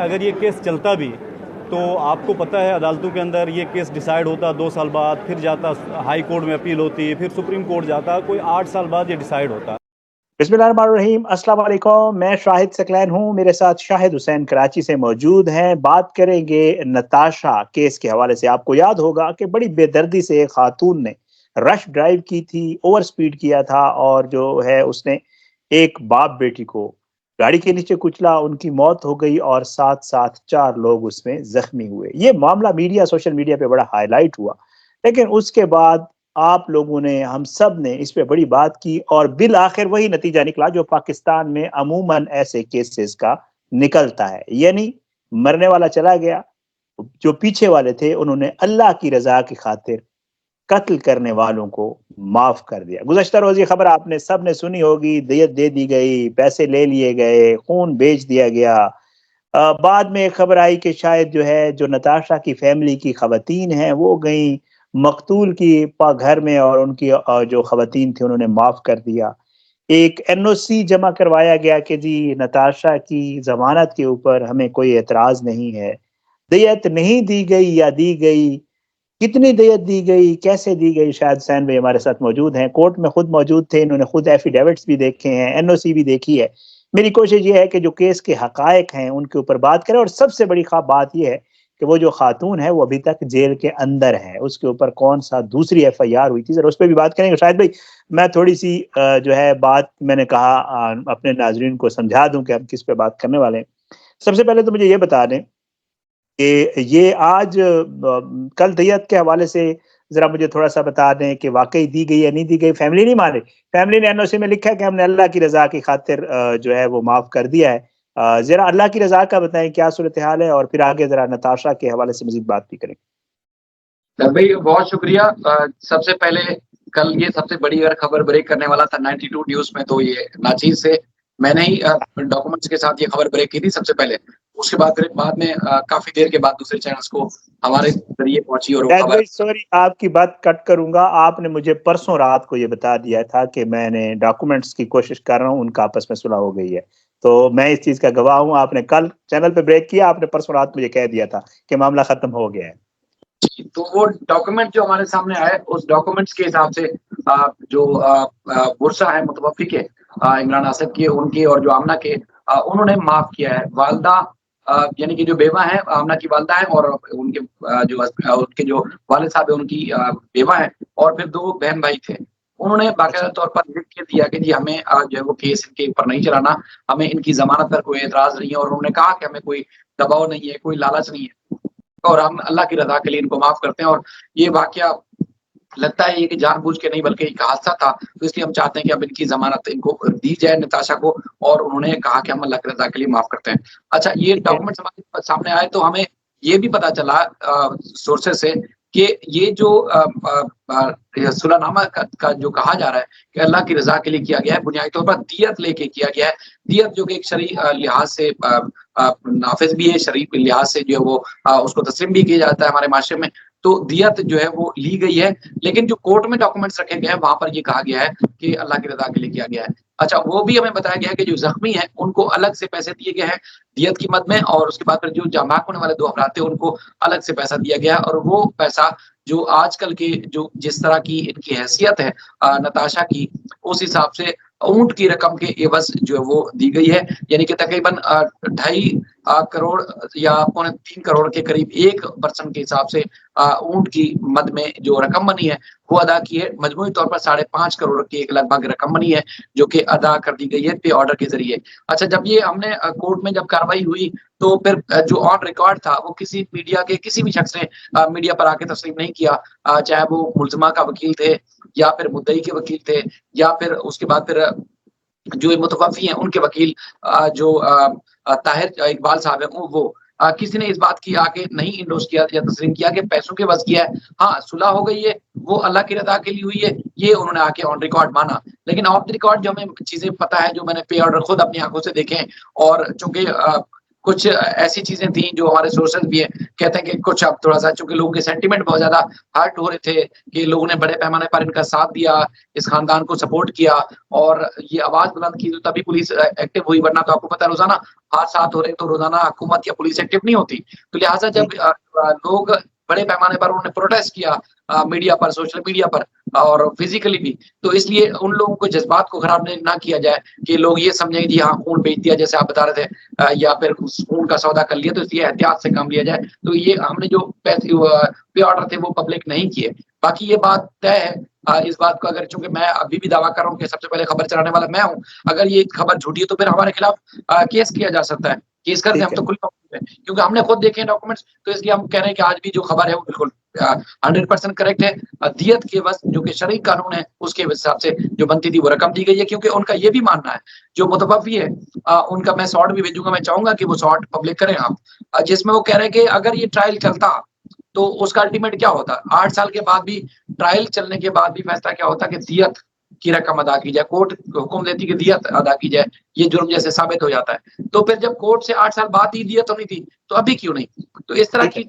اگر یہ کیس چلتا بھی تو آپ کو پتہ ہے عدالتوں کے اندر یہ کیس ڈیسائیڈ ہوتا 2 سال بعد، پھر جاتا ہائی کورٹ میں اپیل ہوتی، پھر سپریم کورٹ جاتا، کوئی 8 سال بعد یہ ڈیسائیڈ ہوتا۔ بسم اللہ الرحمن الرحیم، السلام علیکم، میں شاہد ثقلین ہوں، میرے ساتھ شاہد حسین کراچی سے موجود ہیں۔ بات کریں گے نتاشا کیس کے حوالے سے۔ آپ کو یاد ہوگا کہ بڑی بے دردی سے ایک خاتون نے رش ڈرائیو کی تھی، اوور سپیڈ کیا تھا، اور جو ہے اس نے ایک باپ بیٹی کو گاڑی کے نیچے کچلا، ان کی موت ہو گئی اور ساتھ ساتھ 4 لوگ اس میں زخمی ہوئے۔ یہ معاملہ سوشل میڈیا پہ بڑا ہائی لائٹ ہوا، لیکن اس کے بعد آپ لوگوں نے، ہم سب نے اس پہ بڑی بات کی، اور بالآخر وہی نتیجہ نکلا جو پاکستان میں عموماً ایسے کیسز کا نکلتا ہے، یعنی مرنے والا چلا گیا، جو پیچھے والے تھے انہوں نے اللہ کی رضا کی خاطر قتل کرنے والوں کو معاف کر دیا۔ گزشتہ روز یہ خبر آپ نے سب نے سنی ہوگی، دیت دے دی گئی، پیسے لے لیے گئے، خون بیچ دیا گیا۔ بعد میں ایک خبر آئی کہ شاید جو نتاشا کی فیملی کی خواتین ہیں وہ گئیں مقتول کی گھر میں، اور ان کی جو خواتین تھیں انہوں نے معاف کر دیا۔ ایک این او سی جمع کروایا گیا کہ جی نتاشا کی ضمانت کے اوپر ہمیں کوئی اعتراض نہیں ہے۔ دیت نہیں دی گئی یا دی گئی، کتنی دیت دی گئی، کیسے دی گئی، شاید حسین بھائی ہمارے ساتھ موجود ہیں، کورٹ میں خود موجود تھے، انہوں نے خود ایفیڈیوٹس بھی دیکھے ہیں، این او سی بھی دیکھی ہے۔ میری کوشش یہ ہے کہ جو کیس کے حقائق ہیں ان کے اوپر بات کریں، اور سب سے بڑی بات یہ ہے کہ وہ جو خاتون ہے وہ ابھی تک جیل کے اندر ہے، اس کے اوپر کون سا دوسری ایف آئی آر ہوئی تھی، ذرا اس پہ بھی بات کریں گے۔ شاید بھائی میں تھوڑی سی بات میں نے کہا اپنے ناظرین کو سمجھا دوں کہ ہم کس پہ بات کرنے والے ہیں۔ سب سے پہلے تو مجھے یہ بتا دیں کہ یہ آج کل دیت کے حوالے سے ذرا مجھے تھوڑا سا بتا دیں کہ واقعی دی گئی یا نہیں دی گئی۔ فیملی نہیں مانے، فیملی نے این او سی میں لکھا ہے کہ ہم نے اللہ کی رضا کی خاطر وہ معاف کر دیا ہے۔ ذرا اللہ کی رضا کا بتائیں کیا صورتحال ہے، اور پھر آگے ذرا نتاشا کے حوالے سے مزید بات بھی کریں۔ بھائی بہت شکریہ۔ سب سے پہلے کل یہ سب سے بڑی اگر خبر بریک کرنے والا تھا 92 نیوز میں، تو یہ ناچیز سے میں نے ہی ڈاکومنٹس کے ساتھ یہ خبر بریک کی تھی سب سے پہلے۔ اس کے بعد میں کافی دیر کے بعد دوسرے چینلز کو ہمارے ذریعے پہنچی، اور وہ خبر سوری آپ کی بات کٹ کروں گا۔ آپ نے مجھے پرسوں رات کو یہ بتا دیا تھا کہ میں نے ڈاکومنٹس کی کوشش کر رہا ہوں، ان کا آپس میں صلح ہو گئی ہے، تو میں اس چیز کا گواہ ہوں۔ آپ نے کل چینل پہ بریک کیا، آپ نے پرسوں رات مجھے کہہ دیا تھا کہ معاملہ ختم ہو گیا ہے۔ تو وہ ڈاکومنٹ جو ہمارے سامنے آئے، اس ڈاکومنٹس کے حساب سے جو ورثہ ہے متوفی کے، عمران آصف کے، ان کے اور جو آمنہ کے، انہوں نے معاف کیا ہے۔ والدہ یعنی کہ جو بیوہ ہیں، آمنہ کی والدہ ہے، اور ان کے جو والد صاحب ہیں ان کی بیوہ ہے، اور پھر 2 بہن بھائی تھے۔ انہوں نے باقاعدہ طور پر لکھ کے دیا کہ جی ہمیں جو ہے وہ کیس ان کے اوپر نہیں چلانا، ہمیں ان کی ضمانت پر کوئی اعتراض نہیں ہے، اور انہوں نے کہا کہ ہمیں کوئی دباؤ نہیں ہے، کوئی لالچ نہیں ہے، اور ہم اللہ کی رضا کے لیے ان کو معاف کرتے ہیں۔ اور یہ واقعہ لگتا ہے یہ کہ جان بوجھ کے نہیں بلکہ ایک حادثہ تھا، تو اس لیے ہم چاہتے ہیں کہ اب ان کی ضمانت ان کو دی جائے، نتاشا کو، اور انہوں نے کہا کہ ہم اللہ کی رضا کے لیے معاف کرتے ہیں۔ اچھا، یہ ڈاکومنٹس ہمارے سامنے آئے تو ہمیں یہ بھی پتا چلا سورسز سے کہ یہ جو صلح نامہ کا جو کہا جا رہا ہے کہ اللہ کی رضا کے لیے کیا گیا ہے، بنیادی طور پر دیت لے کے کیا گیا ہے۔ دیت جو کہ ایک شرعی لحاظ سے نافذ بھی ہے، شرعی لحاظ سے جو ہے وہ اس کو تسلیم بھی کیا جاتا ہے ہمارے معاشرے میں، تو دیت جو ہے وہ لی گئی ہے۔ لیکن جو کورٹ میں ڈاکومنٹس رکھے گئے ہیں وہاں پر یہ کہا گیا ہے کہ اللہ کی رضا کے لیے کیا گیا ہے۔ اچھا، وہ بھی ہمیں بتایا گیا ہے کہ جو زخمی ہیں ان کو الگ سے پیسے دیے گئے ہیں دیت کی مد میں، اور اس کے بعد پھر جو جمع ہونے والے 2 افراد تھے ان کو الگ سے پیسہ دیا گیا ہے، اور وہ پیسہ جو آج کل کے جو جس طرح کی ان کی حیثیت ہے نتاشا کی، اس حساب سے اونٹ کی رقم کے عوض جو ہے وہ دی گئی ہے، یعنی کہ تقریباً 2.5 کروڑ یا 3 کروڑ کے قریب 1% کے حساب سے اونٹ کی مد میں جو رقم بنی ہے وہ ادا کی ہے۔ مجموعی طور پر 5.5 کروڑ کی ایک لگ بھگ رقم بنی ہے جو کہ ادا کر دی گئی ہے پے آرڈر کے ذریعے۔ اچھا، جب یہ ہم نے کورٹ میں جب کاروائی ہوئی تو پھر جو آن ریکارڈ تھا وہ کسی میڈیا کے کسی بھی شخص نے میڈیا پر آ کے تسلیم نہیں کیا، چاہے وہ ملزمہ کا وکیل تھے یا پھر مدعی کے وکیل تھے، یا پھر اس کے بعد پھر جو متوفی ہیں ان کے وکیل جو طاہر اقبال صاحب ہیں، وہ کسی نے اس بات کی آ کے نہیں انڈوس کیا یا تسلیم کیا کہ پیسوں کے وصف کیا ہے۔ ہاں، صلح ہو گئی ہے، وہ اللہ کی رضا کے لیے ہوئی ہے، یہ انہوں نے آ کے آن ریکارڈ مانا۔ لیکن آف دی ریکارڈ جو ہمیں چیزیں پتہ ہے، جو میں نے پے آرڈر خود اپنی آنکھوں سے دیکھے، اور چونکہ کچھ ایسی چیزیں تھیں جو ہمارے سورسز بھی ہیں کہتے ہیں کہ کچھ اب تھوڑا سا چونکہ لوگوں کے سینٹیمنٹ بہت زیادہ ہرٹ ہو رہے تھے کہ لوگوں نے بڑے پیمانے پر ان کا ساتھ دیا, اس خاندان کو سپورٹ کیا اور یہ آواز بلند کی, تو تبھی پولیس ایکٹیو ہوئی, ورنہ تو آپ کو پتا ہے روزانہ حادثات ہو رہے تو روزانہ حکومت یا پولیس ایکٹیو نہیں ہوتی. تو لہٰذا جب لوگ بڑے پیمانے پر انہوں نے پروٹیسٹ کیا میڈیا پر, سوشل میڈیا پر اور فزیکلی بھی, تو اس لیے ان لوگوں کو جذبات کو خراب نہ کیا جائے کہ لوگ یہ سمجھیں جی ہاں خون بیچ دیا جیسے آپ بتا رہے تھے یا پھر خون کا سودا کر لیا, تو اس لیے احتیاط سے کام لیا جائے. تو یہ ہم نے جو پے آرڈر تھے وہ پبلک نہیں کیے. باقی یہ بات طے ہے اس بات کو, اگر چونکہ میں ابھی بھی دعویٰ کر رہا ہوں کہ سب سے پہلے خبر چلانے والا میں ہوں, اگر یہ خبر جھوٹی ہے تو پھر ہمارے خلاف کیس کیا جا سکتا ہے, کیس کر دیں ہم تو کھل کیونکہ ہم نے خود دیکھے ڈاکومنٹس, تو اس لیے ہم کہہ رہے ہیں کہ آج بھی جو خبر ہے وہ بالکل 100% کریکٹ ہے. دیت کے وقت جو کہ شرعی قانون ہے اس کے حساب سے جو بنتی تھی وہ رقم دی گئی ہے, کیونکہ ان کا یہ بھی ماننا ہے جو متوفی ہے ان کا, میں شارٹ بھی بھیجوں گا, میں چاہوں گا کہ وہ شارٹ پبلک کریں آپ, جس میں وہ کہہ رہے ہیں کہ اگر یہ ٹرائل چلتا تو اس کا الٹیمیٹ کیا ہوتا, 8 سال کے بعد بھی ٹرائل چلنے کے بعد بھی فیصلہ کیا ہوتا کہ دیت کی رقم ادا کی جائے, کورٹ حکم دیتی کہ دیت ادا کی جائے, یہ جرم جیسے ثابت ہو جاتا ہے. تو پھر جب کورٹ سے 8 سال بعد ہی دیت ہونی تھی تو ابھی کیوں نہیں؟ تو اس طرح کی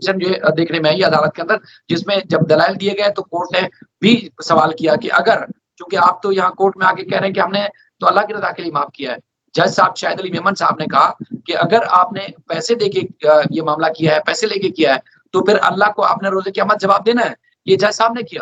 جو دیکھنے میں آئی عدالت کے اندر, جس میں جب دلائل دیے گئے تو کورٹ نے بھی سوال کیا کہ اگر, چونکہ آپ تو یہاں کورٹ میں آ کے کہہ رہے ہیں کہ ہم نے تو اللہ کی رضا کے لیے معاف کیا ہے. جج صاحب شاہد علی میمن صاحب نے کہا کہ اگر آپ نے پیسے دے کے یہ معاملہ کیا ہے, پیسے لے کے کیا ہے, تو پھر اللہ کو آپ نے روز قیامت جواب دینا ہے. یہ جج صاحب نے کیا,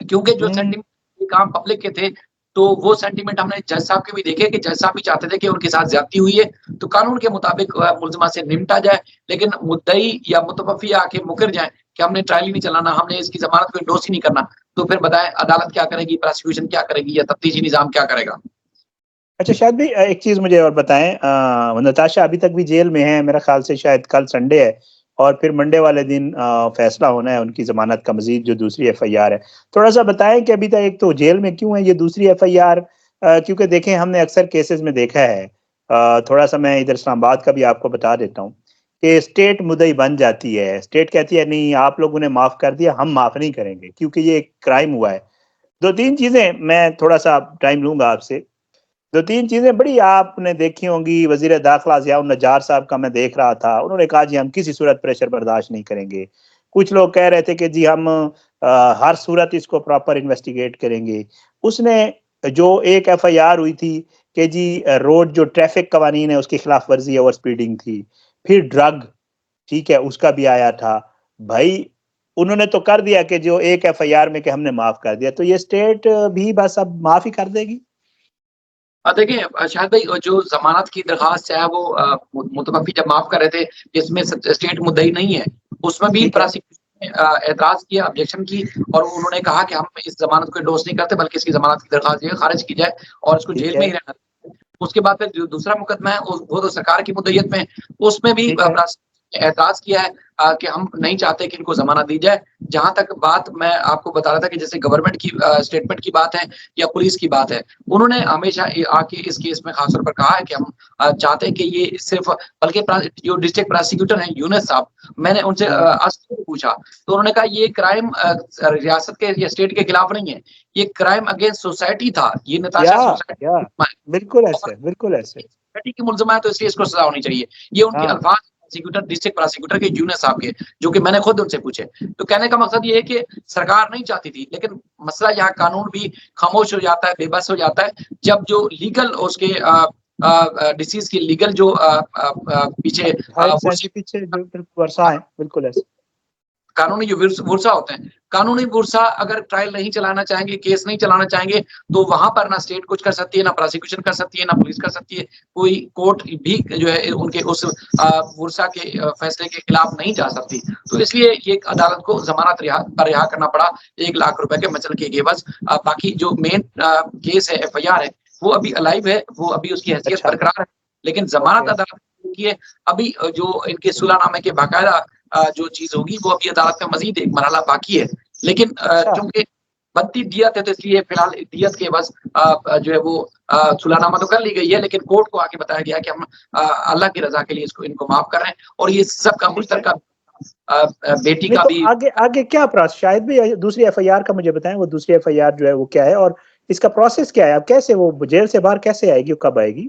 کیونکہ جو سینٹیمنٹ کام پبلک کے تھے تو وہ سینٹیمنٹ ہم نے جج صاحب کے بھی دیکھے کہ جج صاحب بھی چاہتے تھے کہ ان کے ساتھ زیادتی ہوئی ہے تو قانون کے مطابق ملزمہ سے نمٹا جائے, لیکن مدعی یا متوفی آ کے مکر جائیں کہ ہم نے ٹرائل ہی نہیں چلانا, ہم نے اس کی ضمانت کو انڈورس ہی نہیں کرنا, تو پھر بتائیں عدالت کیا کرے گی, پروسیکیوشن کیا کرے گی, یا تفتیشی نظام کیا کرے گا؟ اچھا شاید بھی ایک چیز مجھے اور بتائیں, نتاشا ابھی تک بھی جیل میں ہے, میرا خیال سے شاید کل سنڈے ہے اور پھر منڈے والے دن فیصلہ ہونا ہے ان کی ضمانت کا, مزید جو دوسری ایف آئی آر ہے. تھوڑا سا بتائیں کہ ابھی تک ایک تو جیل میں کیوں ہے, یہ دوسری ایف آئی آر, کیونکہ دیکھیں ہم نے اکثر کیسز میں دیکھا ہے, تھوڑا سا میں ادھر اسلام آباد کا بھی آپ کو بتا دیتا ہوں کہ اسٹیٹ مدعی بن جاتی ہے, اسٹیٹ کہتی ہے نہیں آپ لوگوں نے معاف کر دیا, ہم معاف نہیں کریں گے کیونکہ یہ ایک کرائم ہوا ہے. 2-3 چیزیں میں تھوڑا سا ٹائم لوں گا آپ سے, 2-3 چیزیں بڑی آپ نے دیکھی ہوں گی. وزیر داخلہ ضیاء النجار صاحب کا میں دیکھ رہا تھا, انہوں نے کہا جی ہم کسی صورت پریشر برداشت نہیں کریں گے. کچھ لوگ کہہ رہے تھے کہ جی ہم ہر صورت اس کو پراپر انویسٹیگیٹ کریں گے. اس نے جو ایک ایف آئی آر ہوئی تھی کہ جی روڈ جو ٹریفک قوانین ہے اس کی خلاف ورزی, اوور سپیڈنگ تھی, پھر ڈرگ, ٹھیک ہے, اس کا بھی آیا تھا. بھائی انہوں نے تو کر دیا کہ جو ایک ایف آئی آر میں کہ ہم نے معاف کر دیا, تو یہ اسٹیٹ بھی بس اب معاف ہی کر دے گی؟ دیکھیں شاہد بھائی, جو ضمانت کی درخواست ہے وہ متوفی جب معاف کر رہے تھے جس میں اسٹیٹ مدعی نہیں ہے, اس میں بھی پراسیکیوشن نے اعتراض کیا, آبجیکشن کی, اور انہوں نے کہا کہ ہم اس ضمانت کو انڈورس نہیں کرتے بلکہ اس کی ضمانت کی درخواست خارج کی جائے اور اس کو جیل میں ہی رہنا. اس کے بعد پھر جو دوسرا مقدمہ ہے وہ تو سرکار کی مدعیت میں, اس میں بھی اعتراض کیا ہے کہ ہم نہیں چاہتے کہ ان کو ضمانت دی جائے. جہاں تک بات میں آپ کو بتا رہا تھا کہ جیسے گورنمنٹ کی اسٹیٹمنٹ کی بات ہے یا پولیس کی بات ہے, انہوں نے ہمیشہ آ کے اس کیس میں خاص طور پر کہا ہے کہ ہم چاہتے ہیں کہ یہ صرف, بلکہ جو ڈسٹرکٹ پروسیکیوٹر ہیں یونس صاحب, میں نے ان سے پوچھا تو انہوں نے کہا یہ کرائم ریاست کے یا اسٹیٹ کے خلاف نہیں ہے, یہ کرائم اگینسٹ سوسائٹی تھا. یہ نتاشا سوسائٹی بالکل ایسے, بالکل ایسے سوسائٹی کی ملزمہ ہے تو اس لیے اس کو سزا ہونی چاہیے. یہ ان کے الفاظ ڈسٹرکٹ پروسیکیوٹر کے یونس صاحب کے, جو کہ میں نے خود ان سے پوچھے. تو کہنے کا مقصد یہ ہے کہ سرکار نہیں چاہتی تھی, لیکن مسئلہ یہاں قانون بھی خاموش ہو جاتا ہے, بے بس ہو جاتا ہے جب جو لیگل اس کے ڈیسیز کی لیگل جو پیچھے بالکل ایسے قانونی جو ورثہ ہوتے ہیں, قانونی ورثہ اگر ٹرائل نہیں چلانا چاہیں گے, کیس نہیں چلانا چاہیں گے, تو وہاں پر نہ اسٹیٹ کچھ کر سکتی ہے, نہ پروسیکیوشن کر سکتی ہے, نہ پولیس کر سکتی ہے. کوئی کورٹ بھی جو ہے ان کے اس ورثہ کے فیصلے کے خلاف نہیں جا سکتی. تو اس لیے یہ عدالت کو ضمانت رہا کرنا پڑا 1 لاکھ روپے کے مچل کے عوض. باقی جو مین کیس ہے, ایف آئی آر ہے, وہ ابھی الائیو ہے, وہ ابھی اس کی حیثیت برقرار ہے, لیکن ضمانت عدالت کی ہے. ابھی جو ان کے صلح نامے کے باقاعدہ جو چیز ہوگی وہ ابھی عدالت میں مزید ایک مرحلہ باقی ہے, لیکن چونکہ بنتی دیت ہے تو اس لیے فی الحال دیت کے بس جو ہے وہ صلح نامہ تو کر لی گئی ہے, لیکن کورٹ کو آ کے بتایا گیا کہ ہم اللہ کی رضا کے لیے ان کو معاف کر رہے ہیں. اور یہ سب کا مشترکہ بیٹی کا بھی آگے کیا پروسیس, شاید بھی دوسری ایف آئی آر کا مجھے بتائیں, وہ دوسری ایف آئی آر جو ہے وہ کیا ہے اور اس کا پروسیس کیا ہے, اب کیسے وہ جیل سے باہر کیسے آئے گی, کب آئے گی؟